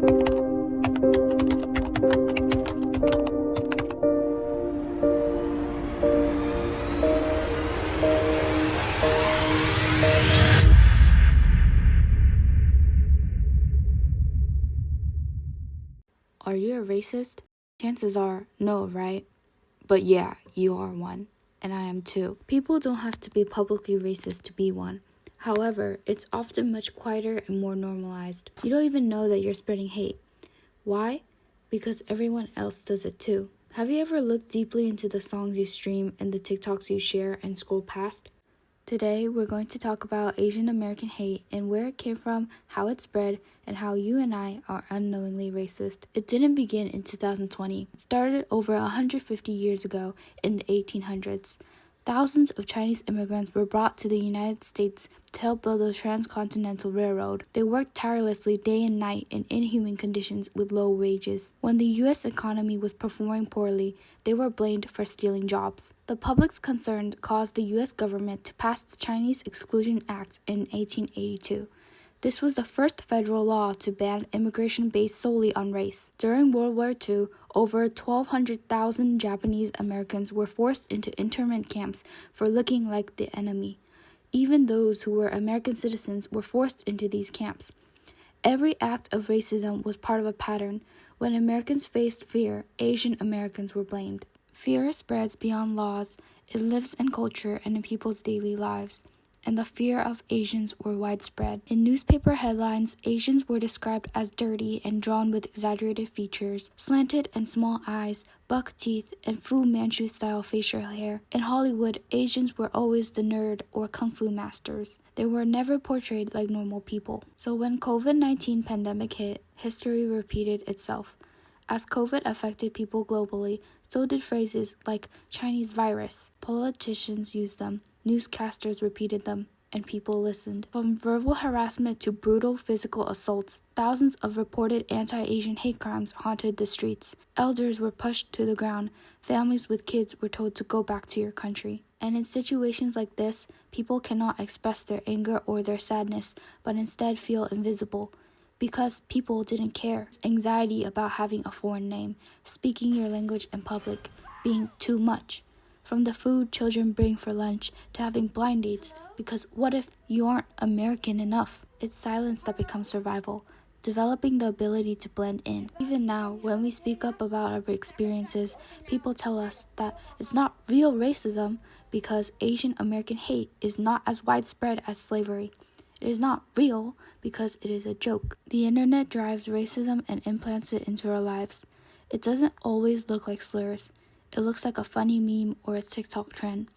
Are you a racist? Chances are no, right? But yeah, you are one. And I am too. People don't have to be publicly racist to be one. However, it's often much quieter and more normalized. You don't even know that you're spreading hate. Why? Because everyone else does it too. Have you ever looked deeply into the songs you stream and the TikToks you share and scroll past? Today, we're going to talk about Asian American hate and where it came from, how it spread, and how you and I are unknowingly racist. It didn't begin in 2020. It started over 150 years ago in the 1800s. Thousands of Chinese immigrants were brought to the United States to help build the Transcontinental Railroad. They worked tirelessly day and night in inhuman conditions with low wages. When the U.S. economy was performing poorly, they were blamed for stealing jobs. The public's concern caused the U.S. government to pass the Chinese Exclusion Act in 1882. This was the first federal law to ban immigration based solely on race. During World War II, over 1,200,000 Japanese Americans were forced into internment camps for looking like the enemy. Even those who were American citizens were forced into these camps. Every act of racism was part of a pattern. When Americans faced fear, Asian Americans were blamed. Fear spreads beyond laws. It lives in culture and in people's daily lives. And the fear of Asians were widespread. In newspaper headlines, Asians were described as dirty and drawn with exaggerated features, slanted and small eyes, buck teeth, and Fu Manchu-style facial hair. In Hollywood, Asians were always the nerd or kung fu masters. They were never portrayed like normal people. So when COVID-19 pandemic hit, history repeated itself. As COVID affected people globally, so did phrases like Chinese virus. Politicians used them, newscasters repeated them, and people listened. From verbal harassment to brutal physical assaults, thousands of reported anti-Asian hate crimes haunted the streets. Elders were pushed to the ground. Families with kids were told to go back to your country. And in situations like this, people cannot express their anger or their sadness, but instead feel invisible. Because people didn't care. Anxiety about having a foreign name, speaking your language in public, being too much. From the food children bring for lunch to having blind dates, because what if you aren't American enough? It's silence that becomes survival, developing the ability to blend in. Even now, when we speak up about our experiences, people tell us that it's not real racism because Asian American hate is not as widespread as slavery. It is not real because it is a joke. The internet drives racism and implants it into our lives. It doesn't always look like slurs. It looks like a funny meme or a TikTok trend.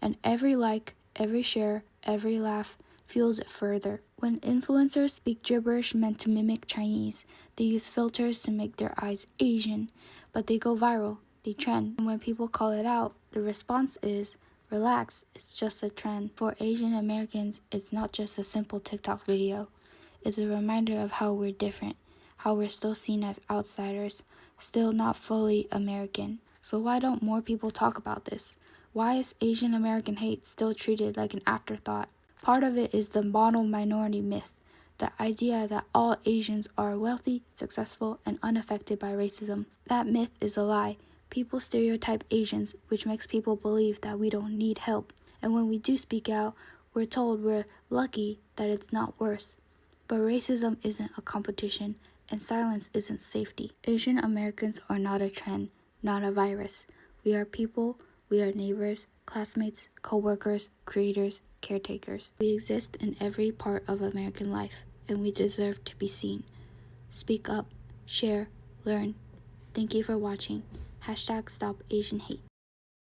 And every like, every share, every laugh fuels it further. When influencers speak gibberish meant to mimic Chinese, they use filters to make their eyes Asian, but they go viral, they trend. And when people call it out, the response is, relax, it's just a trend. For Asian Americans, it's not just a simple TikTok video. It's a reminder of how we're different, how we're still seen as outsiders, still not fully American. So why don't more people talk about this? Why is Asian American hate still treated like an afterthought? Part of it is the model minority myth, the idea that all Asians are wealthy, successful, and unaffected by racism. That myth is a lie. People stereotype Asians, which makes people believe that we don't need help. And when we do speak out, we're told we're lucky that it's not worse. But racism isn't a competition, and silence isn't safety. Asian Americans are not a trend, not a virus. We are people, we are neighbors, classmates, co-workers, creators, caretakers. We exist in every part of American life, and we deserve to be seen. Speak up, share, learn. Thank you for watching. #StopAsianHate.